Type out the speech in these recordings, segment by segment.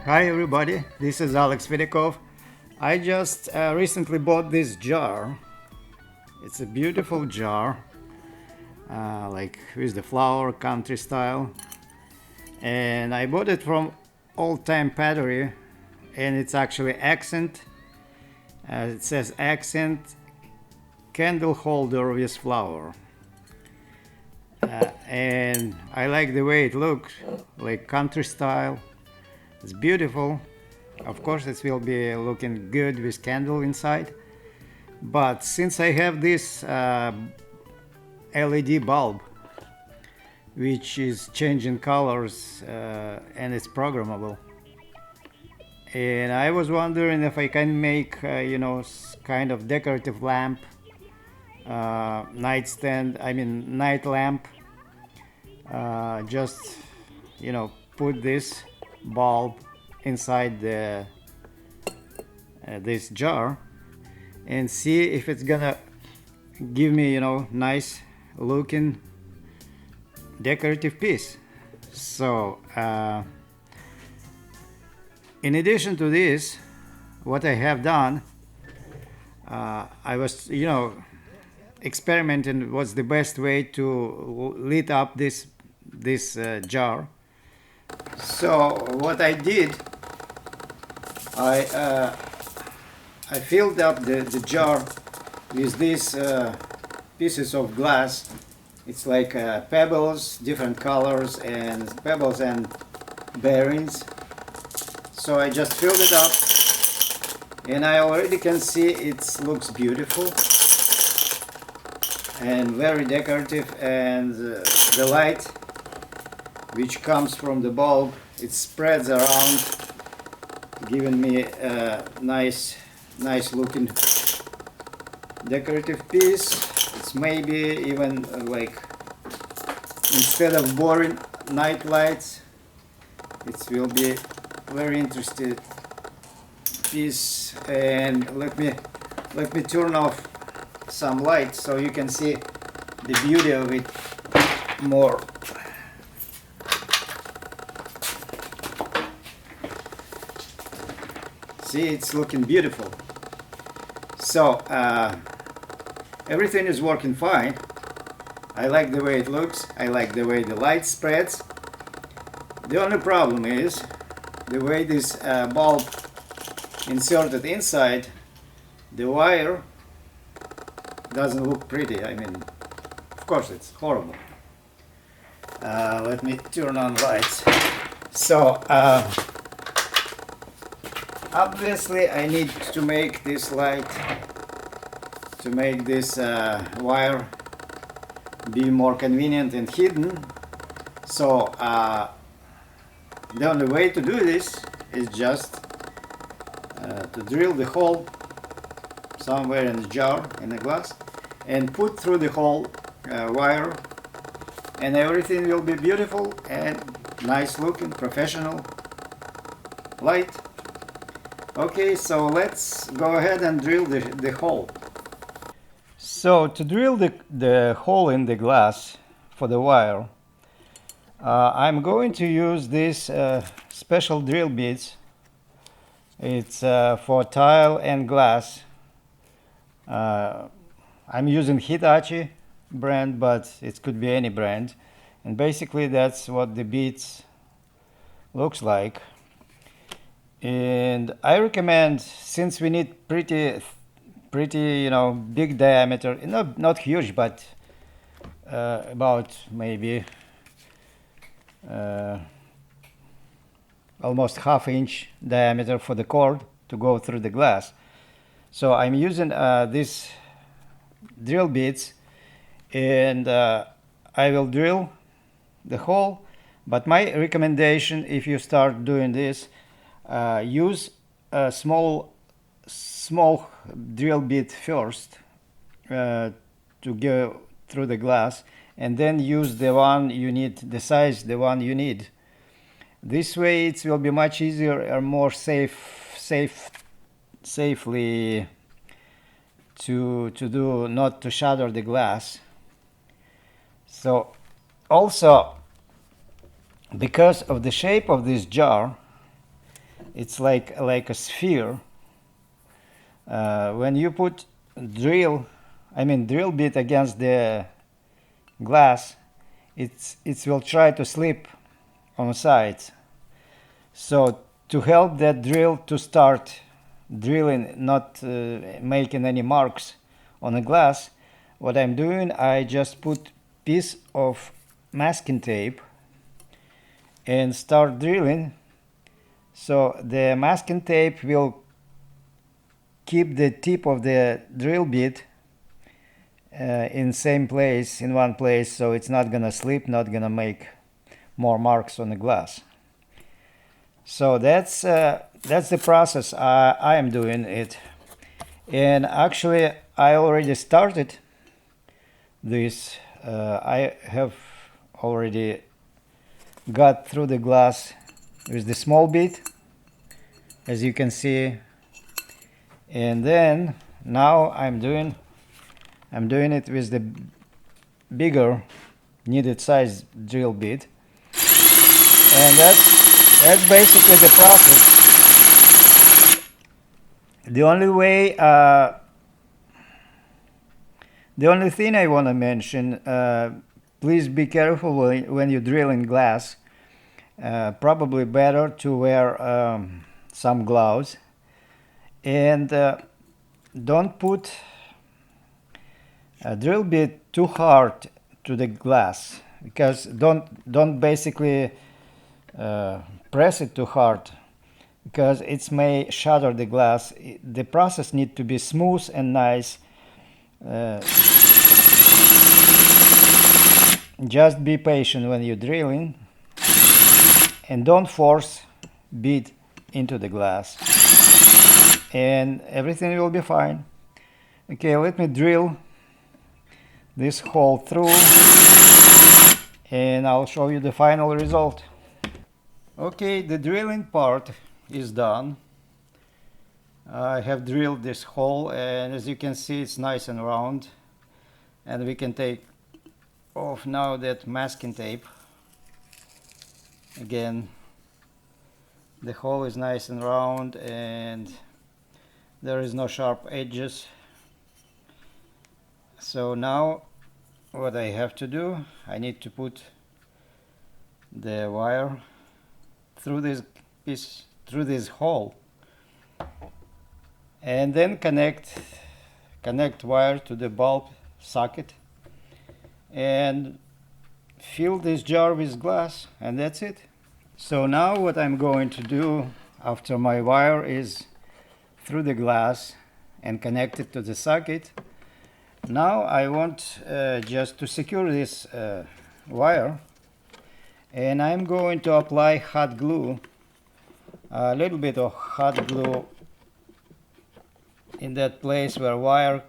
Hi everybody, this is Alex Vidikov. I just recently bought this jar. It's a beautiful jar, like with the flower country style. And I bought it from Old Time Pottery, and it's actually accent. It says accent Candelholder with flower. And I like the way it looks, like country style. It's beautiful. Of course, it will be looking good with candle inside. But since I have this LED bulb, which is changing colors and it's programmable, and I was wondering if I can make, kind of decorative lamp, nightstand. I mean, night lamp. Just, put this bulb inside this jar and see if it's gonna give me nice looking decorative piece. So in addition to this, what I have done, I was experimenting what's the best way to lit up this jar. So what I did, I filled up the jar with these pieces of glass. It's like pebbles, different colors, and pebbles and bearings. So I just filled it up, and I already can see it looks beautiful and very decorative, and the light which comes from the bulb, it spreads around, giving me a nice looking decorative piece. It's maybe even like, instead of boring night lights, it will be very interesting piece. And let me turn off some light so you can see the beauty of it more. See, it's looking beautiful. So everything is working fine. I like the way it looks. I like the way the light spreads. The only problem is the way this bulb inserted inside the wire doesn't look pretty. I mean, of course it's horrible. Let me turn on lights. So obviously I need to make this light, to make this wire be more convenient and hidden. So the only way to do this is just to drill the hole somewhere in the jar, in the glass, and put through the hole wire, and everything will be beautiful and nice looking, professional light. Okay, so let's go ahead and drill the hole. So to drill the hole in the glass for the wire, I'm going to use these special drill bits. It's for tile and glass. I'm using Hitachi brand, but it could be any brand. And basically that's what the bits looks like. And I recommend, since we need pretty big diameter, not huge, but about maybe almost ½ inch diameter for the cord to go through the glass. So I'm using these drill bits, and I will drill the hole. But my recommendation, if you start doing this, use a small drill bit first to go through the glass, and then use the one you need, the size, the one you need. This way it will be much easier and more safely to do, not to shatter the glass. So also, because of the shape of this jar, it's like a sphere. When you put drill bit against the glass, it will try to slip on the sides. So to help that drill to start drilling, not making any marks on the glass, what I'm doing, I just put piece of masking tape and start drilling. So the masking tape will keep the tip of the drill bit in same place, in one place, so it's not gonna slip, not gonna make more marks on the glass. So that's the process I am doing it. And actually I already started this. I have already got through the glass with the small bit, as you can see, and then now I'm doing it with the bigger needed size drill bit, and that's basically the process. The only thing I want to mention, please be careful when you drill in glass. Probably better to wear some gloves, and don't put a drill bit too hard to the glass, because don't basically press it too hard, because it may shatter the glass. The process needs to be smooth and nice. Just be patient when you're drilling, and don't force bit into the glass, and everything will be fine. Okay, let me drill this hole through, and I'll show you the final result. Okay, the drilling part is done. I have drilled this hole, and as you can see, it's nice and round, and we can take off now that masking tape. Again, the hole is nice and round, and there is no sharp edges. So now what I have to do, I need to put the wire through this piece, through this hole, and then connect wire to the bulb socket and fill this jar with glass, and that's it. So now what I'm going to do after my wire is through the glass and connected to the socket, now I want just to secure this wire, and I'm going to apply hot glue, a little bit of hot glue in that place where wire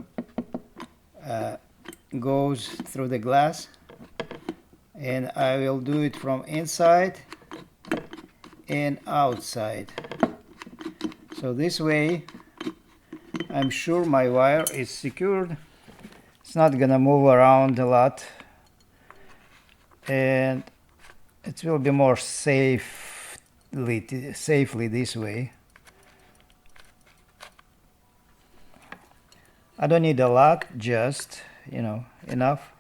goes through the glass, and I will do it from inside and outside. So this way I'm sure my wire is secured. It's not gonna move around a lot, and it will be more safely this way. I don't need a lot, just enough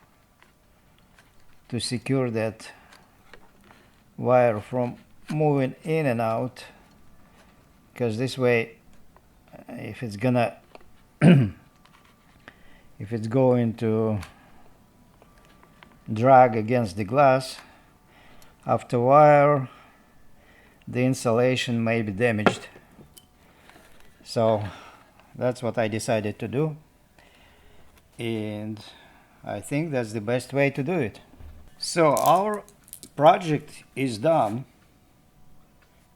to secure that wire from moving in and out, because this way, if it's gonna if it's going to drag against the glass, after a while the insulation may be damaged. So that's what I decided to do, and I think that's the best way to do it. So our project is done,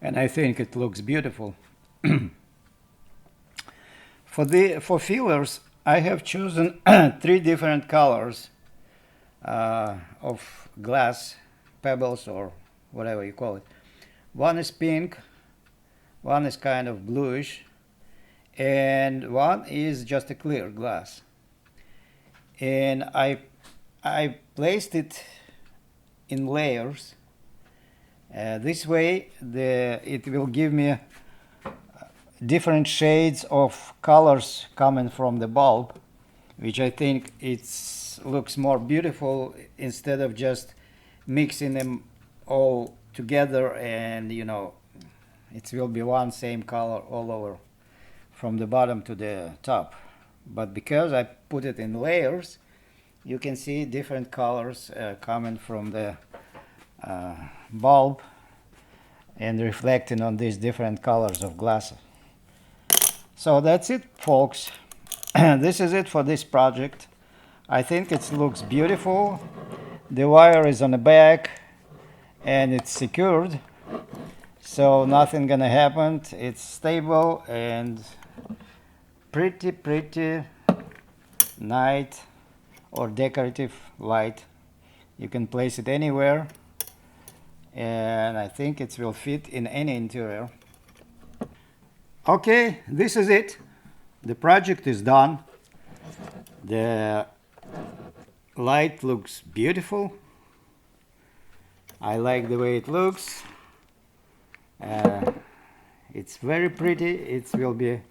and I think it looks beautiful. For fillers, I have chosen 3 different colors of glass, pebbles, or whatever you call it. One is pink, one is kind of bluish, and one is just a clear glass. And I placed it in layers. This way it will give me different shades of colors coming from the bulb, which I think looks more beautiful instead of just mixing them all together, and you know, it will be one same color all over from the bottom to the top. But because I put it in layers, you can see different colors coming from the bulb and reflecting on these different colors of glass. So that's it, folks. This is it for this project. I think it looks beautiful. The wire is on the back and it's secured, so nothing gonna happen. It's stable and pretty nice or decorative light. You can place it anywhere, and I think it will fit in any interior. Okay, this is it. The project is done. The light looks beautiful. I like the way it looks. It's very pretty. It will be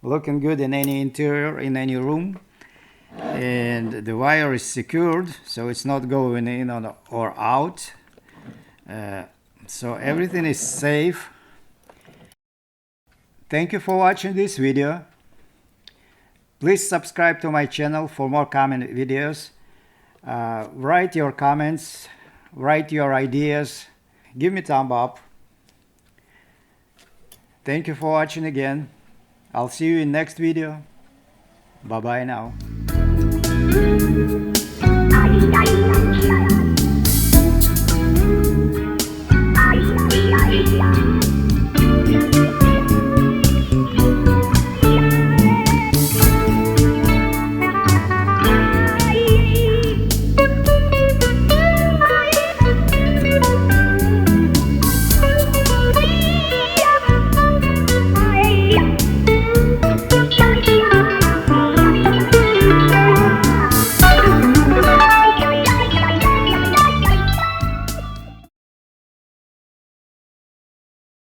looking good in any interior, in any room. And the wire is secured, so it's not going in or out. So everything is safe. Thank you for watching this video. Please subscribe to my channel for more comment videos. Write your comments, write your ideas, give me a thumb up. Thank you for watching again. I'll see you in next video. Bye bye now.